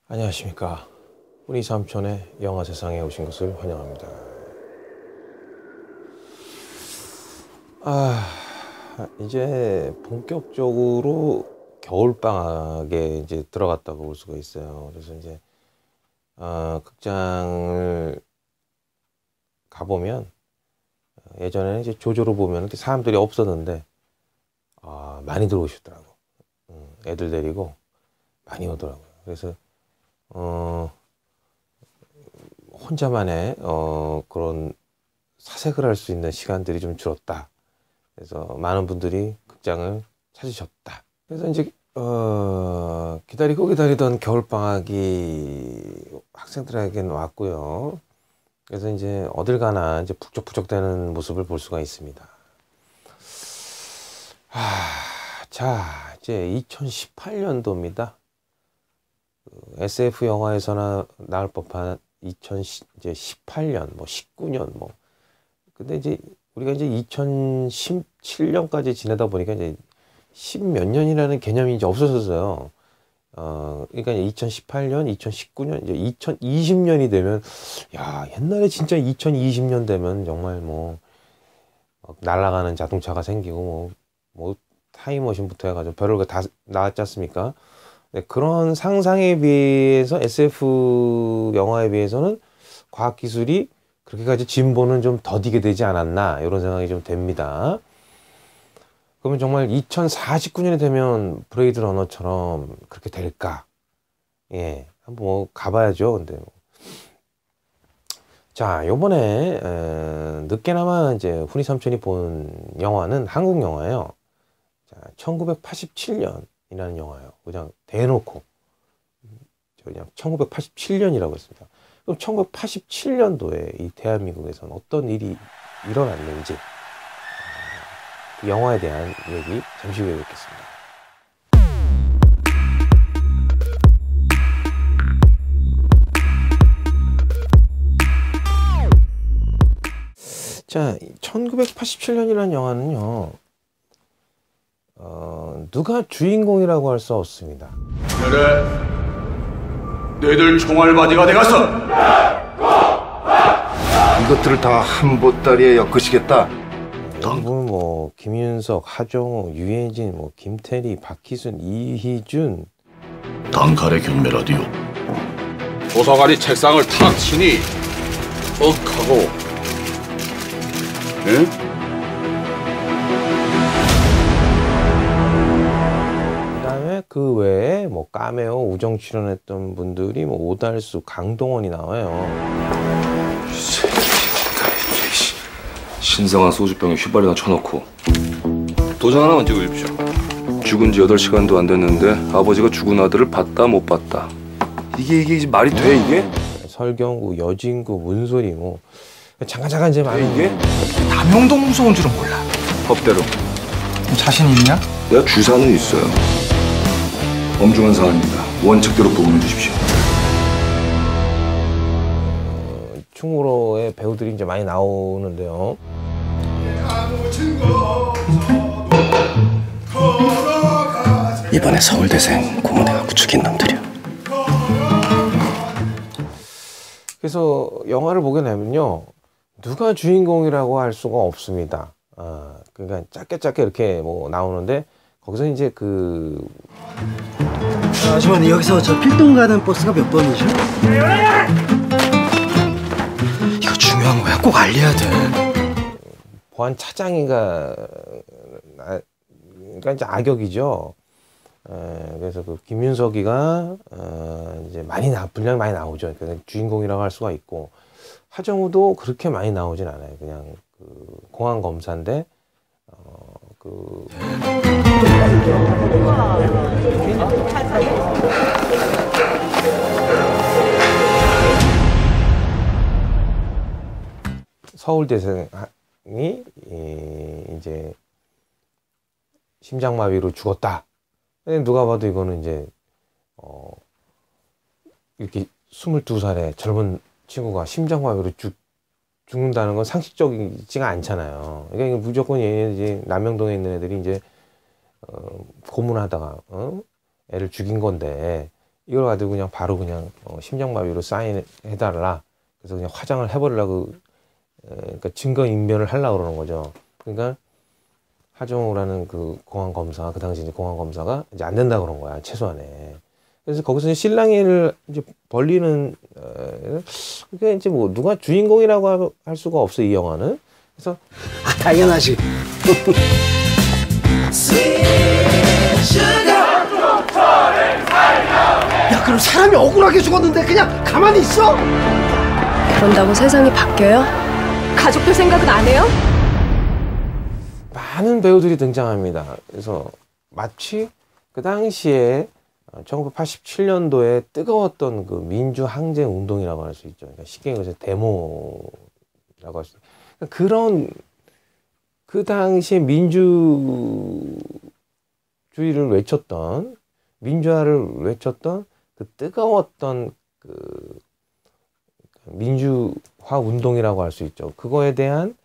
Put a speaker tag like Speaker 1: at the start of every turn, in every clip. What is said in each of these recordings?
Speaker 1: 안녕하십니까. 훈이 삼촌의 영화 세상에 오신 것을 환영합니다. 이제 본격적으로 겨울방학에 이제 들어갔다고 볼 수가 있어요. 그래서 이제 극장을 가보면 예전에는 이제 조조로 보면 이렇게 사람들이 없었는데 많이 들어오시더라고. 애들 데리고 많이 오더라고요. 그래서 혼자만의 그런 사색을 할 수 있는 시간들이 좀 줄었다. 그래서 많은 분들이 극장을 찾으셨다. 그래서 이제 기다리던 겨울방학이 학생들에게는 왔고요. 그래서 이제 어딜 가나 이제 북적북적 되는 모습을 볼 수가 있습니다. 자, 이제 2018년도입니다. SF 영화에서나 나올 법한 2018년, 19년, 근데 이제 우리가 이제 2017년까지 지내다 보니까 이제 10몇 년이라는 개념이 이제 없어졌어요. 그러니까 2018년, 2019년, 이제 2020년이 되면, 야, 옛날에 진짜 2020년 되면 정말 날아가는 자동차가 생기고, 타임머신부터 해가지고 별걸 다 나왔지 않습니까? 네, 그런 상상에 비해서 SF 영화에 비해서는 과학기술이 그렇게까지 진보는 좀 더디게 되지 않았나 이런 생각이 좀 됩니다. 그러면 정말 2049년이 되면 브레이드 러너처럼 그렇게 될까? 예, 한번 가봐야죠. 근데 자, 요번에 늦게나마 이제 훈이 삼촌이 본 영화는 한국 영화예요. 자, 1987년이라는 영화예요. 그냥 대놓고 그냥 1987년이라고 했습니다. 그럼 1987년도에 이 대한민국에서는 어떤 일이 일어났는지 그 영화에 대한 얘기 잠시 후에 뵙겠습니다. 자, 1987년이라는 영화는요, 누가 주인공이라고 할 수 없습니다.
Speaker 2: 그래, 너희들 총알바지가 돼갔어.
Speaker 3: 이것들을 다 한 보따리에 엮으시겠다.
Speaker 1: 당분 김윤석, 하정우, 유해진, 김태리, 박희순, 이희준.
Speaker 2: 단칼의 경매 라디오. 도서관이 책상을 탁 치니 하고, 응?
Speaker 1: 그다음에 그 외에 카메오 우정 출연했던 분들이 오달수, 강동원이 나와요.
Speaker 3: 신성한 소주병에 휘발유나 쳐놓고 도장 하나만 찍어주십시오. 죽은 지 8시간도 안 됐는데 아버지가 죽은 아들을 봤다 못 봤다. 이게 말이 돼 이게?
Speaker 1: 설경구, 여진구, 문소리 잠깐 이제 많은
Speaker 3: 이게?
Speaker 4: 남영동 무서운 줄은 몰라.
Speaker 3: 법대로.
Speaker 4: 자신 있냐?
Speaker 3: 내가 주사는 있어요. 엄중한 사안입니다. 원칙대로 보고해 주십시오.
Speaker 1: 충무로의 배우들이 이제 많이 나오는데요.
Speaker 5: 이번에 서울대생 고문해갖고 죽인 놈들이야.
Speaker 1: 그래서 영화를 보게 되면요, 누가 주인공이라고 할 수가 없습니다. 그러니까 짧게 이렇게 나오는데 거기서 이제
Speaker 6: 아주머니, 여기서 저 필동 가는 버스가 몇 번이죠?
Speaker 5: 이거 중요한 거야. 꼭 알려야 돼.
Speaker 1: 보안 차장이가 그러니까 이제 악역이죠. 그래서 김윤석이가 이제 분량이 많이 나오죠. 그러니까 주인공이라고 할 수가 있고, 하정우도 그렇게 많이 나오진 않아요. 그냥 공안 검사인데 서울대생이 이제 심장마비로 죽었다. 누가 봐도 이거는 이제 이렇게 22살의 젊은 친구가 심장마비로 죽는다는 건 상식적이지가 않잖아요. 그러니까 무조건 얘네 이제 남영동에 있는 애들이 이제 고문하다가 애를 죽인 건데 이걸 가지고 그냥 바로 그냥 심장마비로 사인해달라. 그래서 그냥 화장을 해버리려고 그러니까 증거 인멸을 하려고 그러는 거죠. 그러니까 하정우라는 그 공안 검사, 그 당시 이제 공안 검사가 이제 안 된다 그런 거야, 최소한에. 그래서 거기서 이제 신랑이를 이제 벌리는 그게 이제 뭐 누가 주인공이라고 할 수가 없어, 이 영화는. 그래서
Speaker 6: 당연하지. 야, 그럼 사람이 억울하게 죽었는데 그냥 가만히 있어?
Speaker 7: 그런다고 세상이 바뀌어요? 가족들 생각은 안 해요?
Speaker 1: 많은 배우들이 등장합니다. 그래서 마치 그 당시에 1987년도에 뜨거웠던 그 민주항쟁 운동이라고 할 수 있죠. 그러니까 쉽게 얘기해서 데모라고 할 수 있죠. 그러니까 그런 그 당시에 민주주의를 외쳤던, 민주화를 외쳤던 그 뜨거웠던 그 민주화 운동이라고 할 수 있죠. 그거에 대한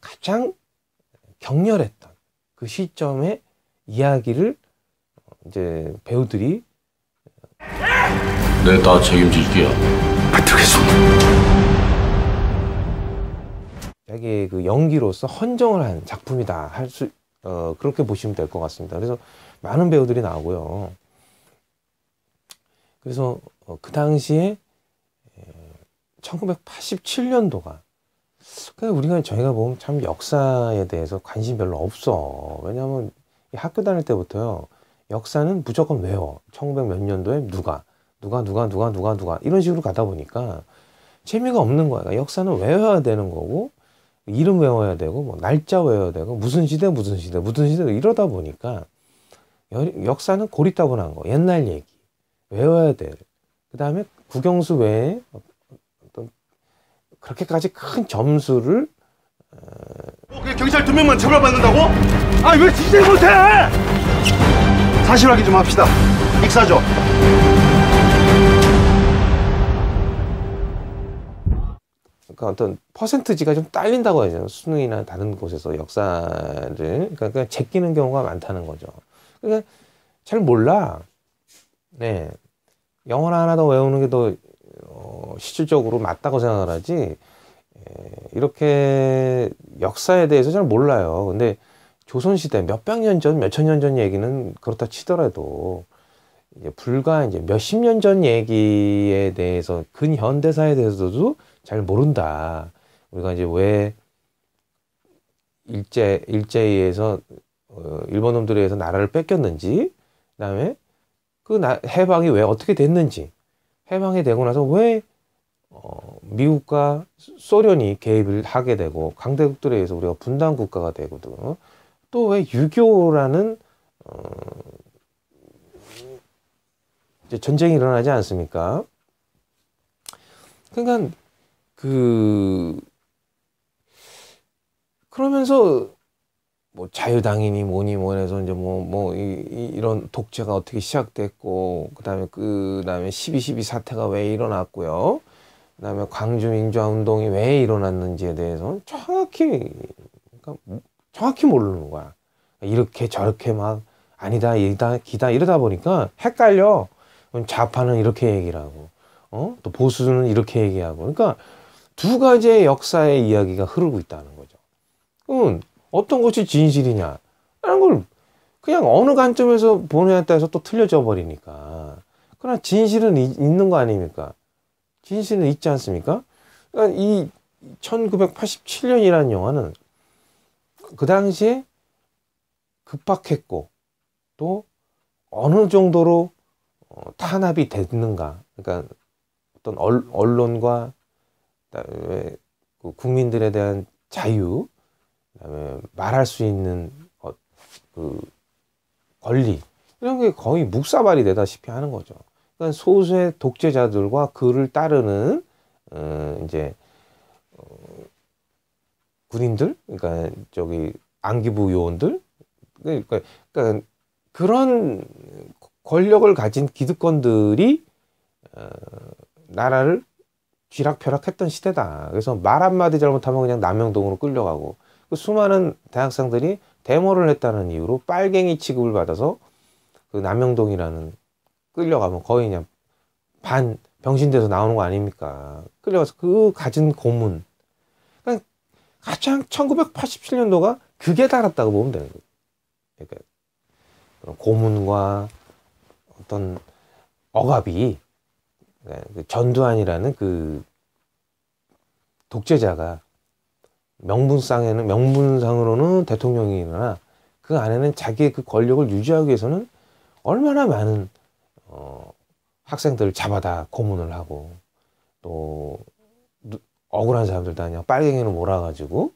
Speaker 1: 가장 격렬했던 그 시점의 이야기를 이제 배우들이
Speaker 2: 내 다 책임질게요.
Speaker 6: 받들겠습니다.
Speaker 1: 자기의 그 연기로서 헌정을 한 작품이다 할 수 그렇게 보시면 될 것 같습니다. 그래서 많은 배우들이 나오고요. 그래서 그 당시에 1987년도가 그러니까 우리가 저희가 보면 참 역사에 대해서 관심 별로 없어. 왜냐하면 학교 다닐 때부터요. 역사는 무조건 외워. 1900 몇 년도에 누가 이런 식으로 가다 보니까 재미가 없는 거야. 그러니까 역사는 외워야 되는 거고 이름 외워야 되고 뭐 날짜 외워야 되고 무슨 시대 이러다 보니까 역사는 고리따분한 거. 옛날 얘기 외워야 돼. 그 다음에 국영수 외에 어떤 그렇게까지 큰 점수를
Speaker 2: 그냥 경찰 2명만 처벌받는다고? 아니 왜 진짜 못해? 사실 확인 좀 합시다. 익사죠.
Speaker 1: 그러니까 어떤 퍼센트지가 좀 딸린다고 하죠. 수능이나 다른 곳에서 역사를 그러니까 제끼는 경우가 많다는 거죠. 그러니까 잘 몰라. 네, 영어나 하나 더 외우는 게 더 실질적으로 맞다고 생각을 하지. 이렇게 역사에 대해서 잘 몰라요. 근데 조선시대 몇백 년 전, 몇천 년 전 얘기는 그렇다 치더라도 이제 불과 이제 몇십 년 전 얘기에 대해서 근현대사에 대해서도 잘 모른다. 우리가 이제 왜 일제에서 일본 놈들에 의해서 나라를 뺏겼는지, 그다음에 그 해방이 왜 어떻게 됐는지, 해방이 되고 나서 왜 미국과 소련이 개입을 하게 되고 강대국들에 의해서 우리가 분단 국가가 되거든. 또 왜 6.25라는 이제 전쟁이 일어나지 않습니까? 그러니까 그러면서 뭐 자유당이니 뭐니 해서 이제 이런 독재가 어떻게 시작됐고 그다음에 12.12 사태가 왜 일어났고요. 그다음에 광주 민주화 운동이 왜 일어났는지에 대해서 정확히 모르는 거야. 이렇게 저렇게 막 아니다 기다 이러다 보니까 헷갈려. 좌파는 이렇게 얘기를 하고 또 보수는 이렇게 얘기하고 그러니까 두 가지의 역사의 이야기가 흐르고 있다는 거죠. 어떤 것이 진실이냐 라는 걸 그냥 어느 관점에서 보느냐에 따라서 또 틀려져 버리니까. 그러나 진실은 있는 거 아닙니까? 진실은 있지 않습니까? 그러니까 이 1987년이라는 영화는 그 당시에 급박했고 또 어느 정도로 탄압이 됐는가. 그러니까 어떤 언론과 그다음에 국민들에 대한 자유, 그다음에 말할 수 있는 그 권리 이런 게 거의 묵사발이 되다시피 하는 거죠. 그러니까 소수의 독재자들과 그를 따르는 이제 군인들, 그러니까 저기 안기부 요원들, 그러니까 그런 권력을 가진 기득권들이 나라를 쥐락펴락했던 시대다. 그래서 말 한마디 잘못하면 그냥 남영동으로 끌려가고 그 수많은 대학생들이 데모를 했다는 이유로 빨갱이 취급을 받아서 그 남영동이라는 끌려가면 거의 그냥 반 병신돼서 나오는 거 아닙니까? 끌려가서 그 가진 고문. 그러니까 가장 1987년도가 그게 달았다고 보면 되는 거예요. 그러니까 그런 고문과 어떤 억압이 그 전두환이라는 그 독재자가 명분상으로는 대통령이나 그 안에는 자기의 그 권력을 유지하기 위해서는 얼마나 많은 학생들을 잡아다 고문을 하고 또 억울한 사람들 다 그냥 빨갱이로 몰아가지고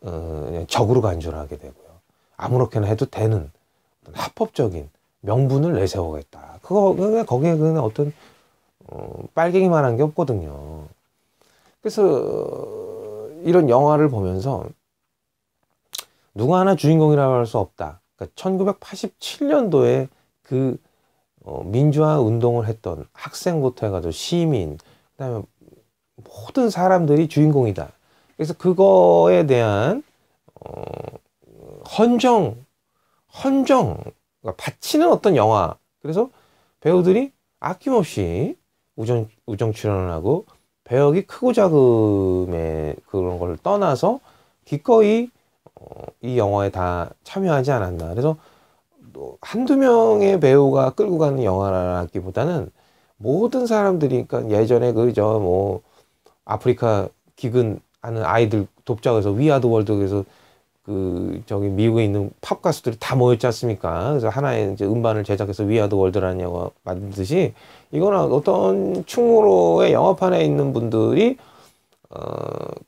Speaker 1: 그냥 적으로 간주하게 되고요. 아무렇게나 해도 되는 어떤 합법적인 명분을 내세우겠다. 그냥 거기에 그냥 어떤 빨갱이만 한 게 없거든요. 그래서 이런 영화를 보면서 누구 하나 주인공이라고 할 수 없다. 그러니까 1987년도에 그 민주화 운동을 했던 학생부터 해가지고 시민, 그다음에 모든 사람들이 주인공이다. 그래서 그거에 대한 그러니까 바치는 어떤 영화. 그래서 배우들이 아낌없이 우정 출연을 하고 배역이 크고 작음의 그런 걸 떠나서 기꺼이 이 영화에 다 참여하지 않았나. 그래서 한두 명의 배우가 끌고 가는 영화라기보다는 모든 사람들이, 그러니까 예전에 뭐 아프리카 기근 하는 아이들 돕자고 해서 위아드 월드에서 미국에 있는 팝 가수들이 다 모였지 않습니까? 그래서 하나의 이제 음반을 제작해서 위아드 월드라는 영화 만들듯이 이거는 어떤 충무로의 영화판에 있는 분들이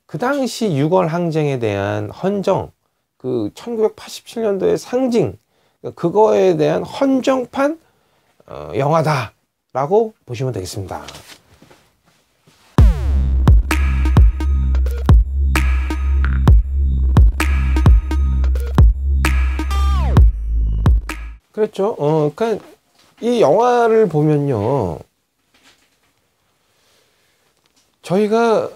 Speaker 1: 그 당시 6월 항쟁에 대한 헌정, 그 1987년도의 상징, 그거에 대한 헌정판 영화다라고 보시면 되겠습니다. 그렇죠. 그러니까 이 영화를 보면요, 저희가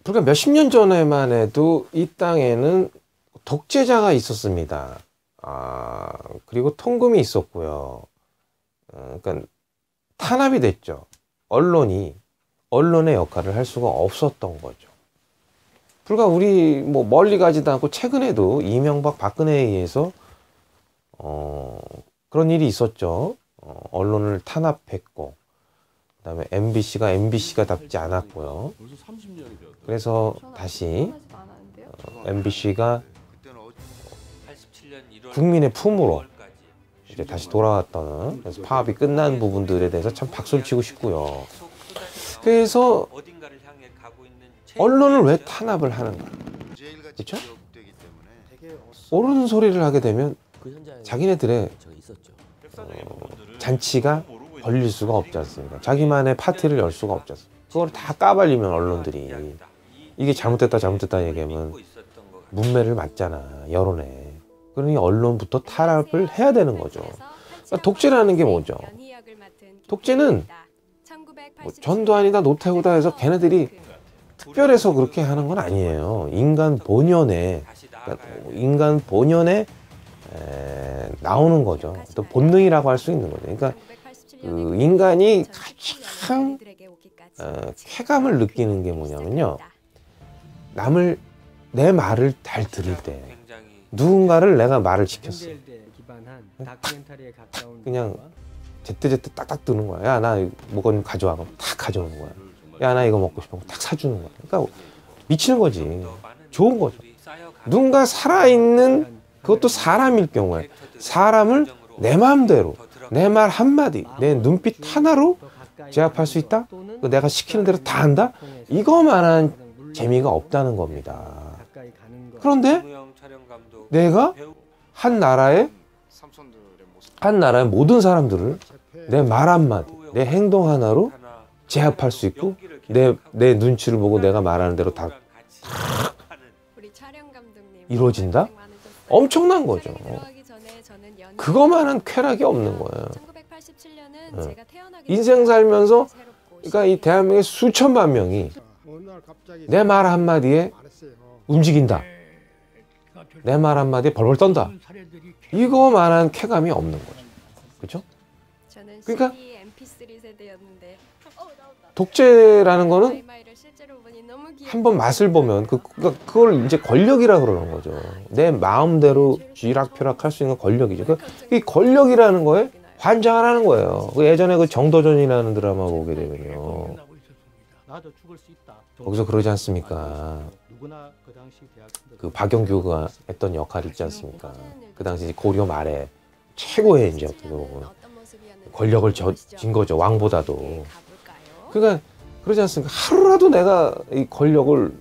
Speaker 1: 불과 몇십 년 전에만 해도 이 땅에는 독재자가 있었습니다. 그리고 통금이 있었고요. 그러니까 탄압이 됐죠. 언론의 역할을 할 수가 없었던 거죠. 불과 우리 뭐 멀리 가지도 않고 최근에도 이명박 박근혜에 의해서 그런 일이 있었죠. 언론을 탄압했고, 그다음에 MBC가 답지 않았고요. 그래서 다시 MBC가 국민의 품으로 이제 다시 돌아왔던, 그래서 파업이 끝난 부분들에 대해서 참 박수를 치고 싶고요. 그래서 언론을 왜 탄압을 하는가? 그렇죠? 옳은 소리를 하게 되면 자기네들의 잔치가 벌릴 수가 없지 않습니까? 자기만의 파티를 열 수가 없지 않습니까? 그걸 다 까발리면 언론들이 이게 잘못됐다 얘기하면 문매를 맞잖아, 여론에. 그러니 언론부터 탄압을 해야 되는 거죠. 그러니까 독재라는 게 뭐죠? 독재는 뭐 전두환이다 노태우다 해서 걔네들이 특별해서 그렇게 하는 건 아니에요. 인간 본연에 나오는 거죠. 또 본능이라고 할 수 있는 거죠. 그러니까 그 인간이 가장 쾌감을 느끼는 게 뭐냐면요, 내 말을 잘 들을 때, 누군가를 내가 말을 시켰어. 그냥 제때제때 딱딱 뜨는 거야. 야, 나 뭐가 좀 가져와. 그럼 딱 가져오는 거야. 야, 나 이거 먹고 싶어. 딱 사주는 거야. 그러니까 미치는 거지. 좋은 거죠. 누군가 살아있는, 그것도 사람일 경우에 사람을 내 마음대로, 내 말 한마디, 내 눈빛 하나로 제압할 수 있다? 내가 시키는 대로 다 한다? 이거만한 재미가 없다는 겁니다. 그런데 내가 한 나라의 모든 사람들을 내 말 한마디, 내 행동 하나로 제압할 수 있고, 내 눈치를 보고 내가 말하는 대로 다 이루어진다? 엄청난 거죠. 그거만한 쾌락이 없는 거예요. 인생 살면서 그러니까 이 대한민국의 수천만 명이 내 말 한마디에 움직인다. 내 말 한마디에 벌벌 떤다. 이거만한 쾌감이 없는 거죠. 그렇죠? 그러니까 독재라는 거는 한번 맛을 보면 그걸 이제 권력이라 그러는 거죠. 내 마음대로 쥐락펴락 할 수 있는 권력이죠. 이 권력이라는 거에 환장을 하는 거예요. 예전에 그 정도전이라는 드라마 보게 되면요. 거기서 그러지 않습니까? 그 박영규가 했던 역할 있지 않습니까? 그 당시 고려 말에 최고의 이제 권력을 진 거죠. 왕보다도. 그러니까 그러지 않습니까? 하루라도 내가 이 권력을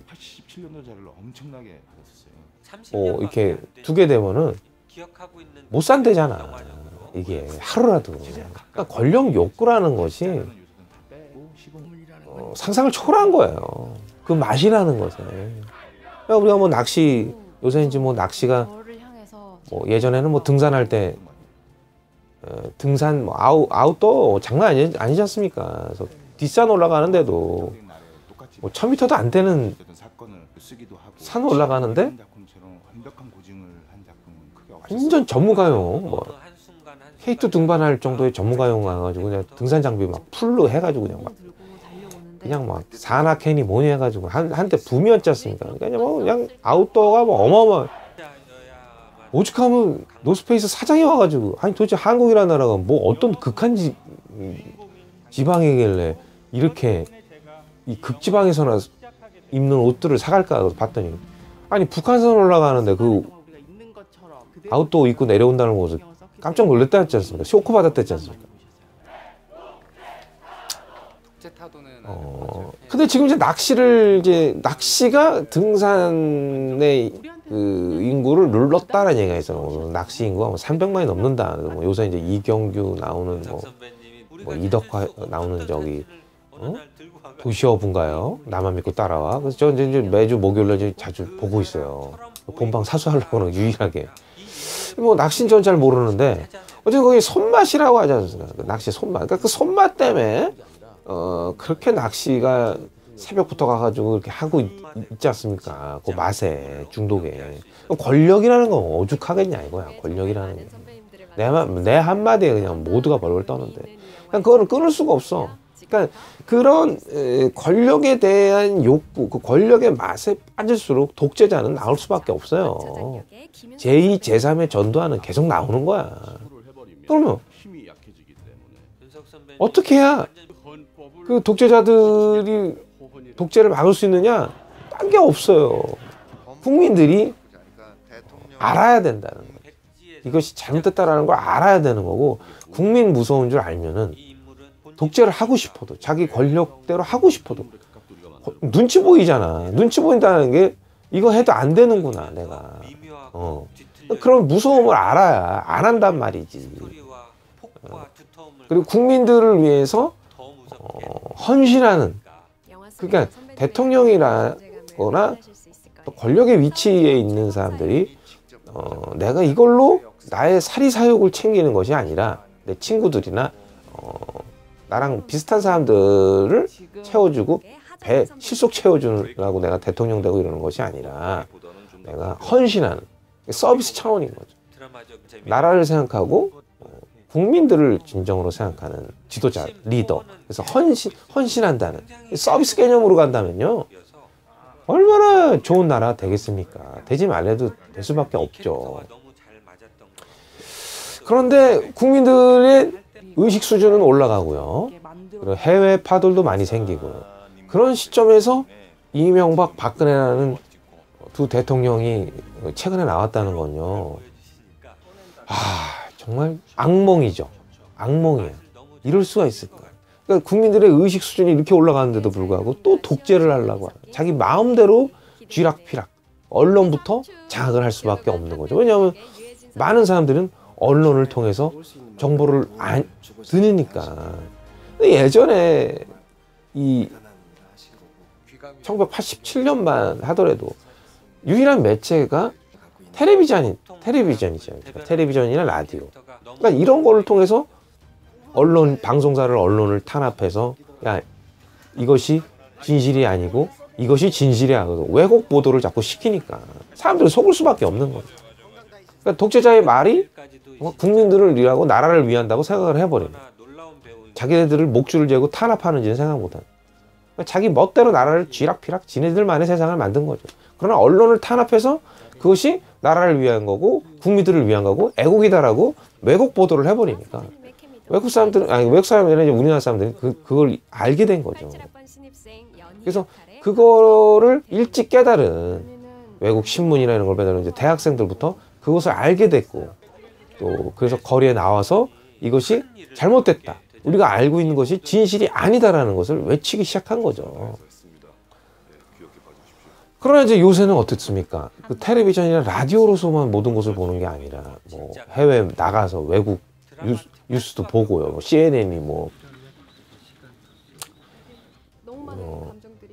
Speaker 1: 이렇게 두게 되면은 못 산대잖아. 이게 하루라도. 그러니까 권력 욕구라는 것이 상상을 초월한 거예요. 그 맛이라는 것에. 그러니까 우리가 뭐 낚시, 요새 이제 뭐 낚시가 뭐 예전에는 뭐 등산할 때 등산 뭐 아웃도어 장난 아니지 않습니까? 그래서 뒷산 올라가는데도 뭐 1000m도 안 되는 산 올라가는데 완전 전문가용 뭐 K2 등반할 정도의 전문가용 와가지고 그냥 등산 장비 막 풀로 해가지고 그냥 막 산악회니 뭐니 해가지고 한때 붐이었지 않습니까? 그냥 아웃도어가 뭐 어마어마. 오죽하면 노스페이스 사장이 와가지고 아니 도대체 한국이라는 나라가 뭐 어떤 극한 지방이길래 이렇게 이 극지방에서나 입는 옷들을 사갈까 봤더니 아니 북한산 올라가는데 그 아웃도어 입고 내려온다는 것을 깜짝 놀랐다 했지 않습니까? 쇼크 받았다 했지 않습니까? 근데 지금 이제 낚시가 등산의 그 인구를 눌렀다는 얘기가 있어요. 낚시 인구가 뭐 300만이 넘는다. 뭐 요새 이제 이경규 나오는 뭐 이덕화 나오는 저기 도시어부인가요? 나만 믿고 따라와. 그래서 저 이제 매주 목요일날 이제 자주 보고 있어요. 본방 사수하려고는 유일하게. 뭐 낚시는 전 잘 모르는데 어쨌든 거기 손맛이라고 하지 않습니까? 그 낚시 손맛. 그러니까 그 손맛 때문에 그렇게 낚시가 새벽부터 가가지고 이렇게 하고 있지 않습니까? 그 맛에 중독에. 권력이라는 건 오죽하겠냐 이거야. 권력이라는 게. 내 한마디에 그냥 모두가 벌벌 떠는데. 그냥 그거를 끊을 수가 없어. 그러니까 그런 권력에 대한 욕구, 그 권력의 맛에 빠질수록 독재자는 나올 수밖에 없어요. 제2, 제3의 전두환은 계속 나오는 거야. 그러면 어떻게 해야 그 독재자들이 독재를 막을 수 있느냐? 딴 게 없어요. 국민들이 알아야 된다는 거예요. 이것이 잘못됐다라는 걸 알아야 되는 거고, 국민 무서운 줄 알면은 독재를 하고 싶어도, 자기 권력대로 하고 싶어도 눈치 보이잖아. 눈치 보인다는 게 이거 해도 안 되는구나 내가. 그런 무서움을 알아야 안 한단 말이지. 그리고 국민들을 위해서 헌신하는, 그러니까 대통령이라거나 또 권력의 위치에 있는 사람들이 내가 이걸로 나의 사리사욕을 챙기는 것이 아니라 내 친구들이나 나랑 비슷한 사람들을 채워주고 배 실속 채워주라고 내가 대통령 되고 이러는 것이 아니라 내가 헌신하는 서비스 차원인 거죠. 나라를 생각하고 국민들을 진정으로 생각하는 지도자, 리더. 그래서 헌신한다는 서비스 개념으로 간다면요. 얼마나 좋은 나라 되겠습니까? 되지 말래도 될 수밖에 없죠. 그런데 국민들의 의식 수준은 올라가고요. 그리고 해외 파들도 많이 생기고, 그런 시점에서 이명박, 박근혜라는 두 대통령이 최근에 나왔다는 건요. 정말 악몽이죠. 악몽이에요. 이럴 수가 있을까? 그러니까 국민들의 의식 수준이 이렇게 올라가는데도 불구하고 또 독재를 하려고 하는, 자기 마음대로 쥐락피락 언론부터 장악을 할 수밖에 없는 거죠. 왜냐하면 많은 사람들은 언론을 통해서 정보를 안 듣으니까. 예전에 이 1987년만 하더라도 유일한 매체가 텔레비전이죠. 텔레비전이나 라디오. 그러니까 이런 거를 통해서 언론을 탄압해서 야, 이것이 진실이 아니고 이것이 진실이 아니고 왜곡 보도를 자꾸 시키니까 사람들이 속을 수밖에 없는 거죠. 그러니까 독재자의 말이 국민들을 위하고 나라를 위한다고 생각을 해버리는, 자기네들을 목줄을 재고 탄압하는지는 생각 못하는, 그러니까 자기 멋대로 나라를 쥐락피락 지네들만의 세상을 만든 거죠. 그러나 언론을 탄압해서 그것이 나라를 위한 거고 국민들을 위한 거고 애국이다라고 왜곡 보도를 해버리니까 외국 사람들은, 아니 외국 사람들이 아니라 우리나라 사람들이 그걸 알게 된 거죠. 그래서 그거를 일찍 깨달은 외국 신문이나 이런 걸 배달하는 이제 대학생들부터 그것을 알게 됐고, 또 그래서 거리에 나와서 이것이 잘못됐다, 우리가 알고 있는 것이 진실이 아니다라는 것을 외치기 시작한 거죠. 그러나 이제 요새는 어떻습니까? 그 텔레비전이나 라디오로서만 모든 것을 보는 게 아니라 뭐 해외 나가서 외국 뉴스도 보고요. 뭐 CNN이 뭐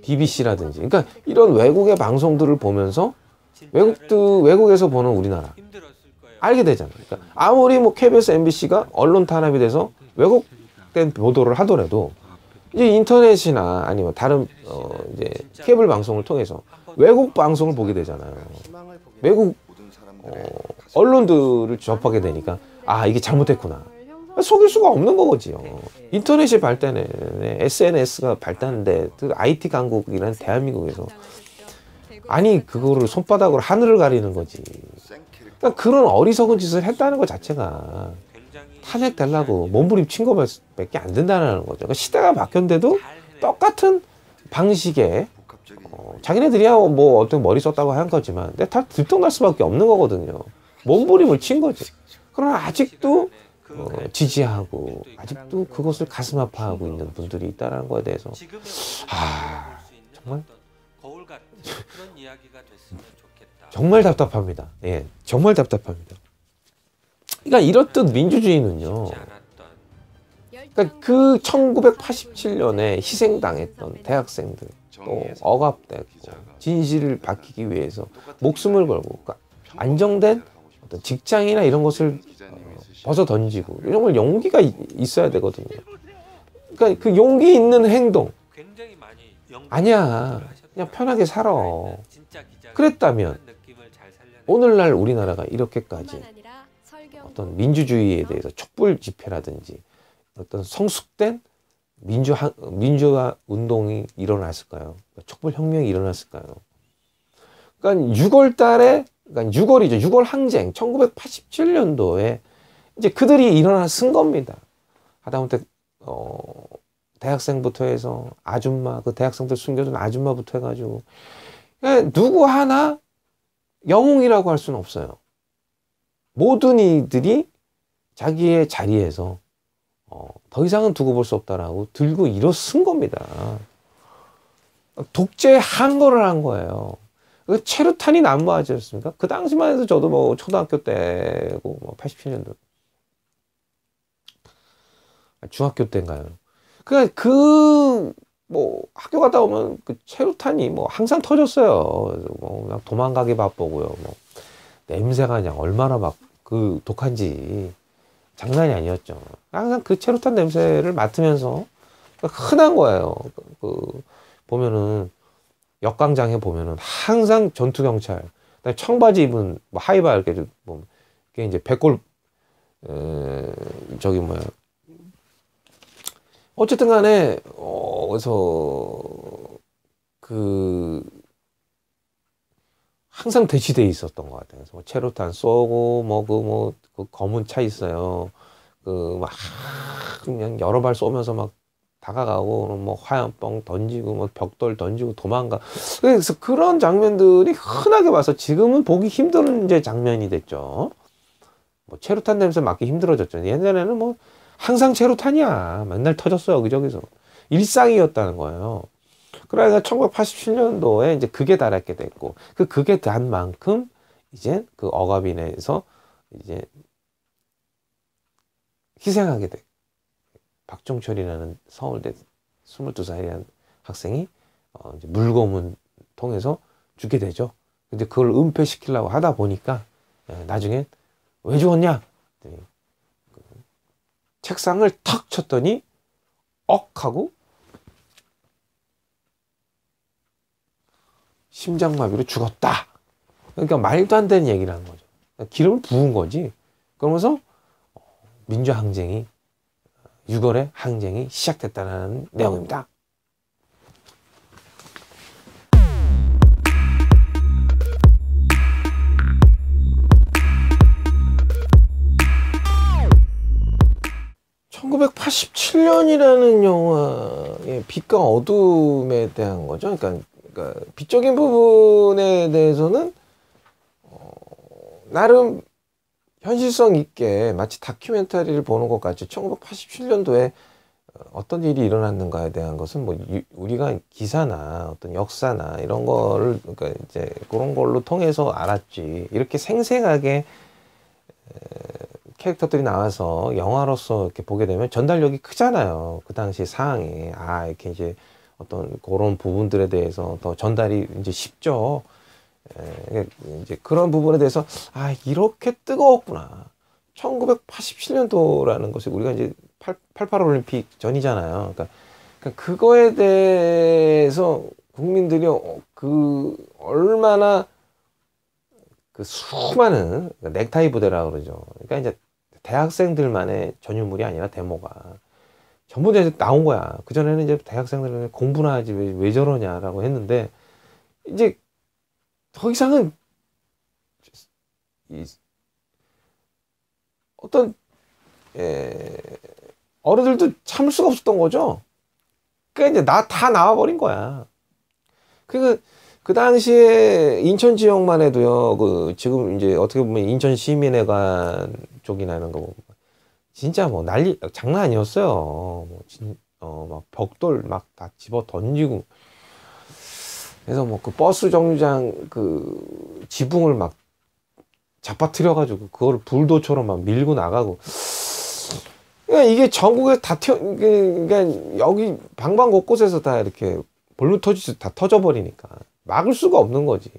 Speaker 1: BBC라든지, 그러니까 이런 외국의 방송들을 보면서 외국에서 보는 우리나라 알게 되잖아요. 그러니까 아무리 뭐 KBS, MBC가 언론 탄압이 돼서 왜곡된 보도를 하더라도 이제 인터넷이나 아니면 다른 이제 케이블 방송을 통해서 외국 방송을 보게 되잖아요. 외국 언론들을 접하게 되니까 아, 이게 잘못됐구나, 속일 수가 없는 거지요. 인터넷이 발달해, SNS가 발달한데 그 IT 강국이라는 대한민국에서 아니 그거를 손바닥으로 하늘을 가리는 거지. 그러니까 그런 어리석은 짓을 했다는 것 자체가 탄핵되려고 몸부림친 것밖에 안 된다는 거죠. 그러니까 시대가 바뀌었는데도 똑같은 방식의 자기네들이야 뭐 어떤 머리 썼다고 한 거지만 근데 다 들통날 수밖에 없는 거거든요. 몸부림을 친 거지. 그러나 아직도 지지하고 아직도 그것을 가슴 아파하고 있는 분들이 있다는 거에 대해서 정말 정말 답답합니다. 예, 정말 답답합니다. 그러니까 이렇듯 민주주의는요, 그러니까 그 1987년에 희생당했던 대학생들, 또 억압됐고 진실을 밝히기 위해서 목숨을 걸고 그러니까 안정된 어떤 직장이나 이런 것을 벗어 던지고 이런 걸 용기가 있어야 되거든요. 그러니까 그 용기 있는 행동 아니야, 그냥 편하게 살아. 그랬다면 오늘날 우리나라가 이렇게까지 어떤 민주주의에 대해서 촛불 집회라든지 어떤 성숙된 민주화 운동이 일어났을까요? 촛불 혁명이 일어났을까요? 그러니까 6월 달에, 그러니까 6월이죠. 6월 항쟁, 1987년도에 이제 그들이 일어났은 겁니다. 하다못해, 대학생부터 해서 아줌마, 그 대학생들 숨겨둔 아줌마부터 해가지고, 그러니까 누구 하나 영웅이라고 할 수는 없어요. 모든 이들이 자기의 자리에서 더 이상은 두고 볼 수 없다라고 들고 일어선 겁니다. 독재에 항거를 한 거예요. 그 체류탄이 난무하지 않습니까? 그 당시만 해도 저도 뭐 초등학교 때고 뭐 87년도 중학교 때인가요? 그러니까 뭐 학교 갔다 오면 그 체류탄이 뭐 항상 터졌어요. 뭐 그냥 도망가기 바쁘고요. 뭐 냄새가 그냥 얼마나 막 그 독한지 장난이 아니었죠. 항상 그 체류탄 냄새를 맡으면서 흔한 거예요. 보면은 역광장에 보면은 항상 전투 경찰, 청바지 입은 뭐 하이바 이렇게 보면 그게 이제 백골 저기 뭐야. 어쨌든 간에 그래서 항상 대치돼 있었던 것 같아요. 그래서 뭐 체류탄 쏘고 그 검은 차 있어요. 막 그냥 여러 발 쏘면서 막 다가가고 뭐 화염병 던지고 뭐 벽돌 던지고 도망가. 그래서 그런 장면들이 흔하게 봐서 지금은 보기 힘든 이제 장면이 됐죠. 뭐 체류탄 냄새 맡기 힘들어졌죠. 옛날에는 뭐 항상 체류탄이야. 맨날 터졌어요. 여기저기서. 일상이었다는 거예요. 그러니까 1987년도에 이제 극에 달하게 됐고, 그 극에 단 만큼 이제 그 억압 인해서 이제 희생하게 됐고, 박종철이라는 서울대 22살이라는 학생이 이제 물고문 통해서 죽게 되죠. 근데 그걸 은폐시키려고 하다 보니까 나중에 왜 죽었냐? 책상을 턱 쳤더니 억 하고 심장마비로 죽었다. 그러니까 말도 안 되는 얘기를 한 거죠. 기름을 부은 거지. 그러면서 민주항쟁이 6월에 항쟁이 시작됐다는 내용입니다. (1987년이라는) 영화의 빛과 어둠에 대한 거죠. 그러니까 비적인 부분에 대해서는 나름 현실성 있게 마치 다큐멘터리를 보는 것 같죠. 1987년도에 어떤 일이 일어났는가에 대한 것은 뭐 우리가 기사나 어떤 역사나 이런 거를 그러니까 이제 그런 걸로 통해서 알았지. 이렇게 생생하게 캐릭터들이 나와서 영화로서 이렇게 보게 되면 전달력이 크잖아요. 그 당시 상황에 이렇게 이제 어떤 그런 부분들에 대해서 더 전달이 이제 쉽죠. 이제 그런 부분에 대해서 이렇게 뜨거웠구나. 1987년도라는 것이 우리가 이제 88 올림픽 전이잖아요. 그러니까 그거에 대해서 국민들이 얼마나 그 수많은 넥타이 부대라고 그러죠. 그러니까 이제 대학생들만의 전유물이 아니라 데모가 전부 다 나온 거야. 그전에는 이제 대학생들은 공부나 하지 왜 저러냐라고 했는데 이제 더 이상은 어떤 어른들도 참을 수가 없었던 거죠. 그러니까 이제 다 나와버린 거야. 그 당시에 인천 지역만 해도요. 지금 이제 어떻게 보면 인천 시민회관 쪽이나 이런 거 보면 진짜 뭐 난리 장난 아니었어요. 막 벽돌 막 다 집어 던지고. 그래서 뭐 그 버스 정류장 그 지붕을 막 잡아뜨려 가지고 그걸 불도처럼 막 밀고 나가고. 그러니까 이게 전국에 다 그러니까 여기 방방 곳곳에서 다 이렇게 볼루 터지듯이 다 터져버리니까 막을 수가 없는 거지.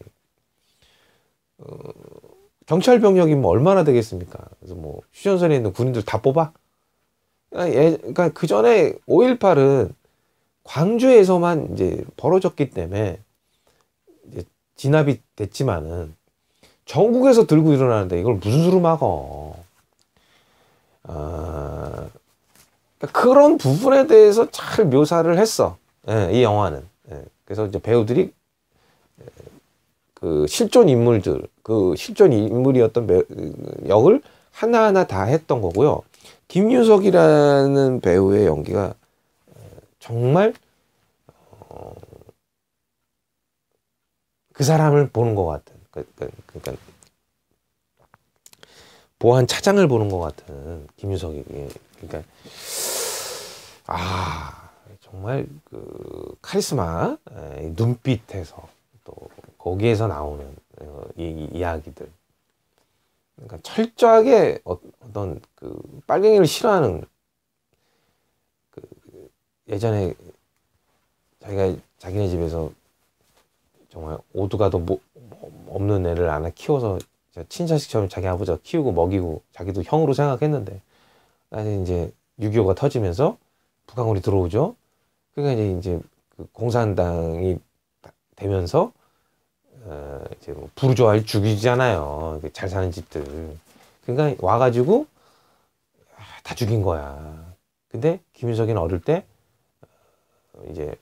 Speaker 1: 경찰 병력이 뭐 얼마나 되겠습니까? 그래서 뭐 휴전선에 있는 군인들 다 뽑아? 그러니까 그 전에 5.18은 광주에서만 이제 벌어졌기 때문에 이제 진압이 됐지만은 전국에서 들고 일어나는데 이걸 무슨 수로 막어? 그러니까 그런 부분에 대해서 잘 묘사를 했어. 이 영화는. 그래서 이제 배우들이 그 실존 인물이었던 역을 하나하나 다 했던 거고요. 김유석이라는 배우의 연기가 정말 그 사람을 보는 것 같은, 그러니까 보안 차장을 보는 것 같은 김유석이. 그러니까 정말 그 카리스마, 눈빛에서 또 거기에서 나오는 이야기들. 그러니까 철저하게 어떤 그 빨갱이를 싫어하는 예전에 자기네 집에서 정말 오두가도 없는 애를 하나 키워서 친자식처럼 자기 아버지가 키우고 먹이고 자기도 형으로 생각했는데 나는 이제 6.25가 터지면서 북한군이 들어오죠. 그러니까 이제 그 공산당이 되면서 이제 뭐 부르주아를 죽이잖아요. 잘 사는 집들. 그러니까 와가지고 다 죽인 거야. 근데 김유석이는 어릴 때 이제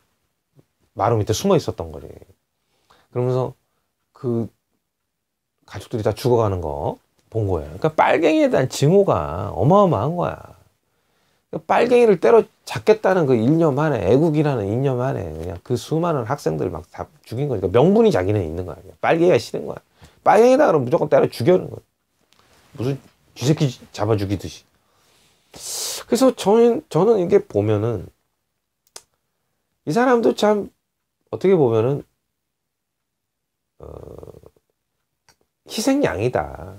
Speaker 1: 마루 밑에 숨어 있었던 거지. 그러면서 그 가족들이 다 죽어가는 거 본 거예요. 그러니까 빨갱이에 대한 증오가 어마어마한 거야. 빨갱이를 때려 잡겠다는 그 일념 안에, 애국이라는 일념 안에 그냥 그 수많은 학생들 막 다 죽인 거니까 명분이 자기네 있는 거야. 빨갱이가 싫은 거야. 빨갱이다 그러면 무조건 때려 죽여는 거야. 무슨 쥐새끼 잡아 죽이듯이. 그래서 저는 이게 보면은 이 사람도 참 어떻게 보면은 희생양이다,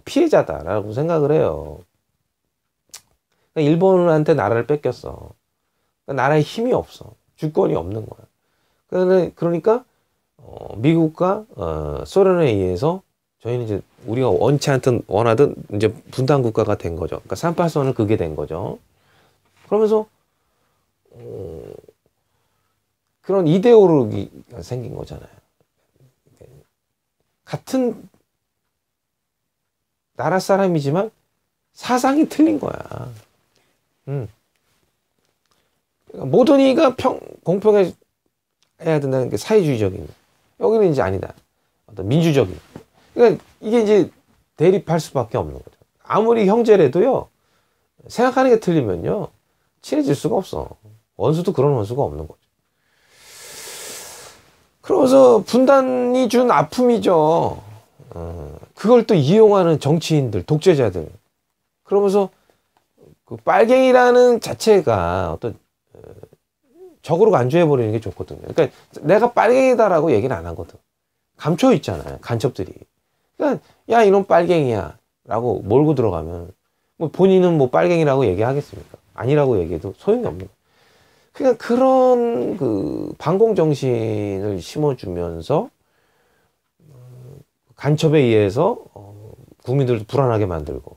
Speaker 1: 피해자다라고 생각을 해요. 일본한테 나라를 뺏겼어. 나라에 힘이 없어. 주권이 없는 거야. 그러니까 미국과 소련에 의해서 저희는 이제 우리가 원치 않든 원하든 이제 분단 국가가 된 거죠. 그러니까 38선을 그게 된 거죠. 그러면서 그런 이데올로기가 생긴 거잖아요. 같은 나라 사람이지만 사상이 틀린 거야. 그러니까 모든 이가 공평해야 된다는 게 사회주의적인. 여기는 이제 아니다. 어떤 민주적인. 그러니까 이게 이제 대립할 수밖에 없는 거죠. 아무리 형제래도요, 생각하는 게 틀리면요, 친해질 수가 없어. 원수도 그런 원수가 없는 거죠. 그러면서 분단이 준 아픔이죠. 그걸 또 이용하는 정치인들, 독재자들. 그러면서 그 빨갱이라는 자체가 어떤 적으로 간주해버리는 게 좋거든요. 그러니까 내가 빨갱이다라고 얘기는 안 하거든. 감춰 있잖아요, 간첩들이. 그러니까 야 이놈 빨갱이야 라고 몰고 들어가면 뭐 본인은 뭐 빨갱이라고 얘기하겠습니까? 아니라고 얘기해도 소용이 없는 거예요. 그러니까 그런 그 반공 정신을 심어주면서 간첩에 의해서 국민들도 불안하게 만들고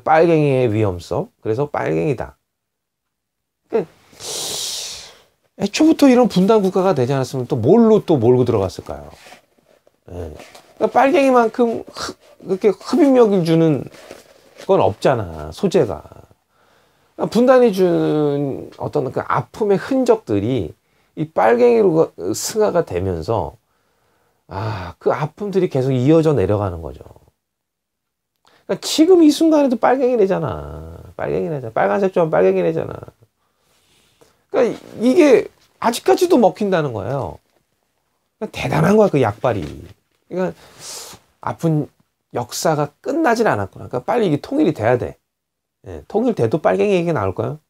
Speaker 1: 빨갱이의 위험성, 그래서 빨갱이다. 그러니까 애초부터 이런 분단 국가가 되지 않았으면 또 뭘로 또 몰고 들어갔을까요? 예. 그러니까 빨갱이만큼 그렇게 흡입력을 주는 건 없잖아, 소재가. 그러니까 분단이 준 어떤 그 아픔의 흔적들이 이 빨갱이로 승화가 되면서 그 아픔들이 계속 이어져 내려가는 거죠. 그러니까 지금 이 순간에도 빨갱이래잖아. 빨갱이래잖아. 빨간색 좀 빨갱이래잖아. 그러니까 이게 아직까지도 먹힌다는 거예요. 그러니까 대단한 거야, 그 약발이. 그러니까 아픈 역사가 끝나진 않았구나. 그러니까 빨리 이게 통일이 돼야 돼. 예, 통일돼도 빨갱이 얘기 나올까요?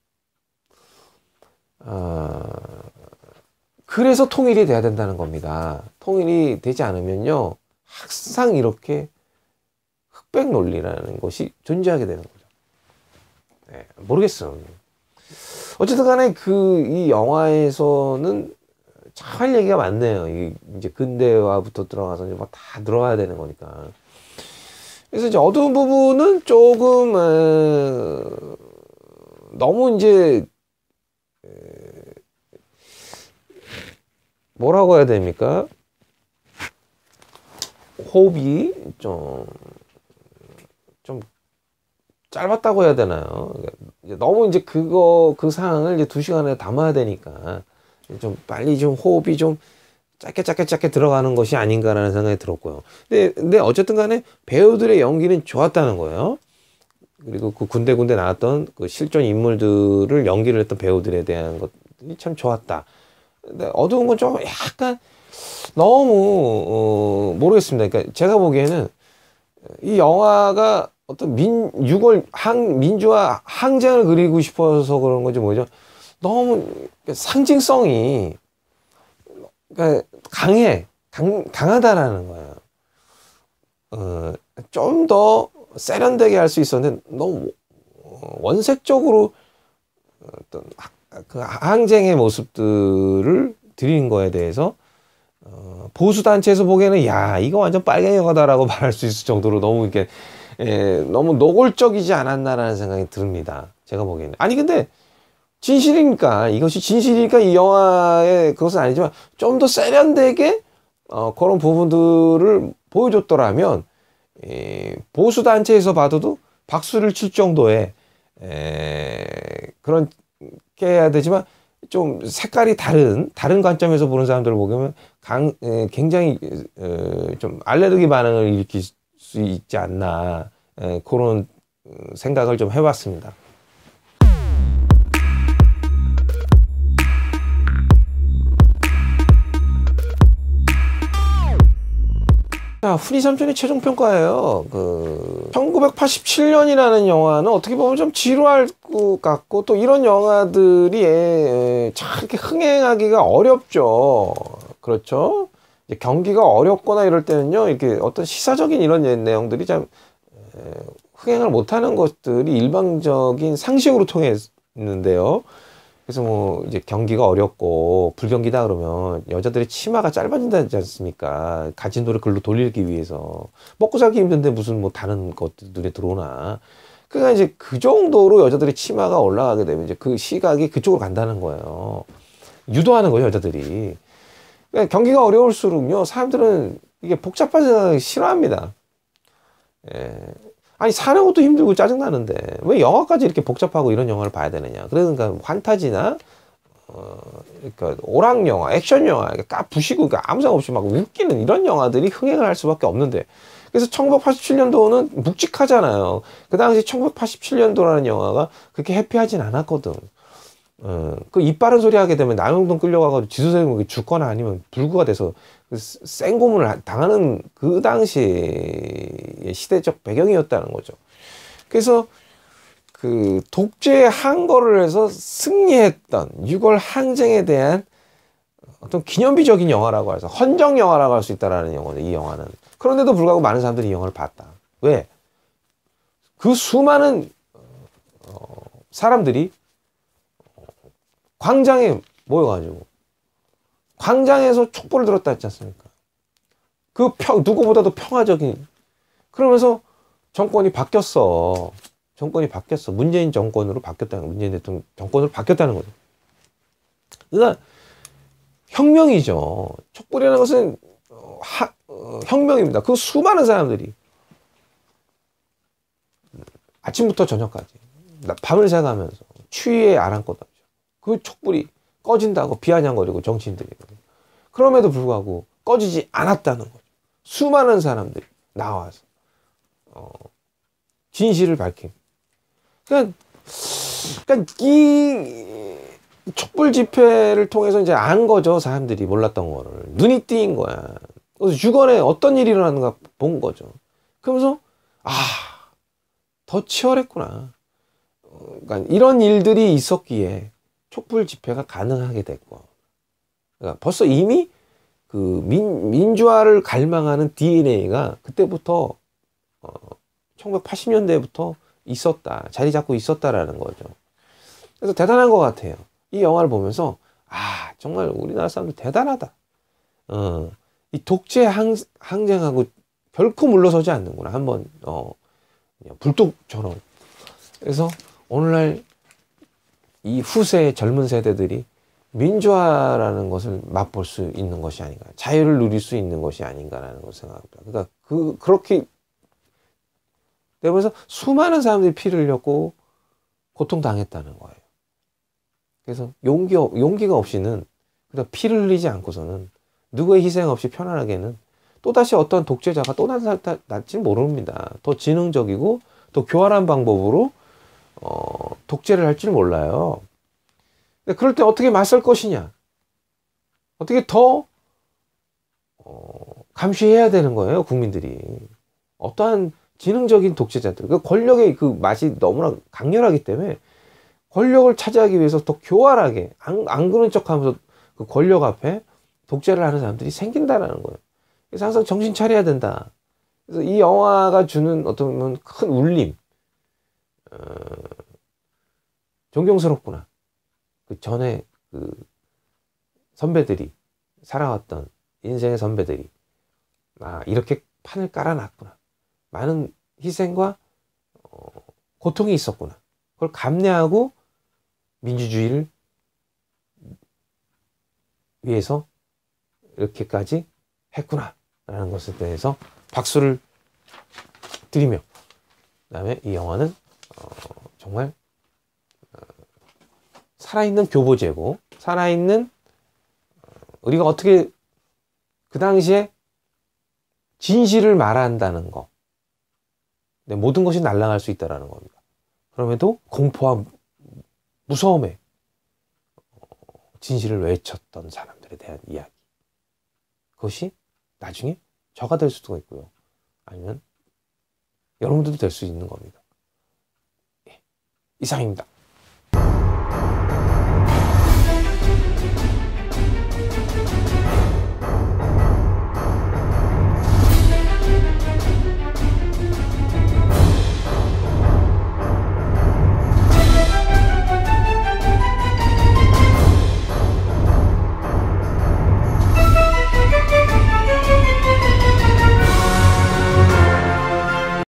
Speaker 1: 그래서 통일이 돼야 된다는 겁니다. 통일이 되지 않으면요, 항상 이렇게 흑백 논리라는 것이 존재하게 되는 거죠. 네, 모르겠어요. 어쨌든 간에 이 영화에서는 참 할 얘기가 많네요. 이제 근대화부터 들어가서 이제 막 다 들어가야 되는 거니까. 그래서 이제 어두운 부분은 조금, 너무 이제, 뭐라고 해야 됩니까? 호흡이 좀 짧았다고 해야 되나요? 너무 이제 그 상황을 이제 2시간에 담아야 되니까 좀 빨리 좀 호흡이 좀 짧게 들어가는 것이 아닌가라는 생각이 들었고요. 근데 어쨌든 간에 배우들의 연기는 좋았다는 거예요. 그리고 그 군데 나왔던 그 실존 인물들을 연기를 했던 배우들에 대한 것들이 참 좋았다. 근데 어두운 건 좀 약간 너무 모르겠습니다. 그러니까 제가 보기에는 이 영화가 어떤 민주화 항쟁을 그리고 싶어서 그런 건지 뭐죠. 너무 상징성이 그러니까 강하다라는 거예요. 좀 더 세련되게 할 수 있었는데 너무 원색적으로 어떤 그 항쟁의 모습들을 드리는 거에 대해서 보수 단체에서 보기에는 야 이거 완전 빨갱이 영화다라고 말할 수 있을 정도로 너무 이렇게 너무 노골적이지 않았나라는 생각이 듭니다. 제가 보기에는. 아니 근데 진실이니까 이것이 진실이니까 이 영화의 그것은 아니지만 좀 더 세련되게 그런 부분들을 보여줬더라면 보수 단체에서 봐도 박수를 칠 정도의 그런 게 해야 되지만 좀 색깔이 다른 관점에서 보는 사람들을 보면 굉장히 좀 알레르기 반응을 일으킬 수 있지 않나 그런 생각을 좀 해봤습니다. 자, 훈이 삼촌의 최종 평가예요. 1987년이라는 영화는 어떻게 보면 좀 지루할 것 같고 또 이런 영화들이 참 이렇게 흥행하기가 어렵죠. 그렇죠? 이제 경기가 어렵거나 이럴 때는요, 이렇게 어떤 시사적인 이런 내용들이 참 흥행을 못하는 것들이 일방적인 상식으로 통했는데요. 그래서 뭐 이제 경기가 어렵고 불경기다 그러면 여자들의 치마가 짧아진다지 않습니까? 가진 돈을 글로 돌리기 위해서 먹고 살기 힘든데 무슨 뭐 다른 것들 눈에 들어오나. 그러니까 이제 그 정도로 여자들의 치마가 올라가게 되면 이제 그 시각이 그쪽으로 간다는 거예요. 유도하는 거예요, 여자들이. 그러니까 경기가 어려울수록요, 사람들은 이게 복잡한 생각 싫어합니다. 예. 아니 사는 것도 힘들고 짜증나는데 왜 영화까지 이렇게 복잡하고 이런 영화를 봐야 되느냐. 그러니까 환타지나 그러니까 오락 영화, 액션 영화, 까 부시고 그러니까 아무 생각 없이 막 웃기는 이런 영화들이 흥행을 할 수밖에 없는데, 그래서 1987년도는 묵직하잖아요. 그 당시 1987년도라는 영화가 그렇게 해피하진 않았거든. 그 입 바른 소리 하게 되면 남영동 끌려가가지고 지수생이 죽거나 아니면 불구가 돼서 센 고문을 당하는 그 당시의 시대적 배경이었다는 거죠. 그래서 그 독재에 항거를 해서 승리했던 6월 항쟁에 대한 어떤 기념비적인 영화라고 해서 헌정 영화라고 할 수 있다라는 영화는 이 영화는. 그런데도 불구하고 많은 사람들이 이 영화를 봤다. 왜? 그 수많은 사람들이 광장에 모여가지고 광장에서 촛불을 들었다 했지 않습니까? 그 누구보다도 평화적인, 그러면서 정권이 바뀌었어. 정권이 바뀌었어. 문재인 정권으로 바뀌었다는 거예요. 문재인 대통령 정권으로 바뀌었다는 거죠. 그러니까 혁명이죠. 촛불이라는 것은 혁명입니다. 그 수많은 사람들이 아침부터 저녁까지 밤을 새가면서 추위에 아랑곳하죠. 그 촛불이 꺼진다고 비아냥거리고 정치인들이. 그럼에도 불구하고 꺼지지 않았다는 거죠. 수많은 사람들이 나와서 진실을 밝힌. 그러니까 이 촛불 집회를 통해서 이제 안 거죠. 사람들이 몰랐던 거를. 눈이 띄인 거야. 그래서 주변에 어떤 일이 일어나는가 본 거죠. 그러면서 더 치열했구나. 그러니까 이런 일들이 있었기에 촛불 집회가 가능하게 됐고, 그러니까 벌써 이미 그 민주화를 갈망하는 DNA가 그때부터 1980년대부터 있었다, 자리 잡고 있었다라는 거죠. 그래서 대단한 것 같아요. 이 영화를 보면서 정말 우리나라 사람들 대단하다. 이 독재 항쟁하고 결코 물러서지 않는구나. 한번 불독처럼. 그래서 오늘날 이 후세의 젊은 세대들이 민주화라는 것을 맛볼 수 있는 것이 아닌가, 자유를 누릴 수 있는 것이 아닌가라는 것을 생각합니다. 그러니까 그렇게 되면서 수많은 사람들이 피를 흘렸고 고통당했다는 거예요. 그래서 용기가 없이는, 그러니까 피를 흘리지 않고서는 누구의 희생 없이 편안하게는 또다시 어떤 독재자가 또 나타날지 모릅니다. 더 지능적이고 더 교활한 방법으로 독재를 할 줄 몰라요. 근데 그럴 때 어떻게 맞설 것이냐, 어떻게 더 감시해야 되는 거예요, 국민들이. 어떠한 지능적인 독재자들, 그 권력의 그 맛이 너무나 강렬하기 때문에 권력을 차지하기 위해서 더 교활하게 안 그런 척하면서 그 권력 앞에 독재를 하는 사람들이 생긴다라는 거예요. 그래서 항상 정신 차려야 된다. 그래서 이 영화가 주는 어떤 큰 울림, 존경스럽구나. 그 전에 그 선배들이 살아왔던 인생의 선배들이 이렇게 판을 깔아놨구나. 많은 희생과 고통이 있었구나. 그걸 감내하고 민주주의를 위해서 이렇게까지 했구나 라는 것에 대해서 박수를 드리며, 그 다음에 이 영화는 정말 살아있는 교보제고, 살아있는 우리가 어떻게 그 당시에 진실을 말한다는 거, 모든 것이 날아갈 수 있다는 겁니다. 그럼에도 공포와 무서움에 진실을 외쳤던 사람들에 대한 이야기, 그것이 나중에 저가 될 수도 있고요, 아니면 여러분들도 될 수 있는 겁니다. 이상입니다.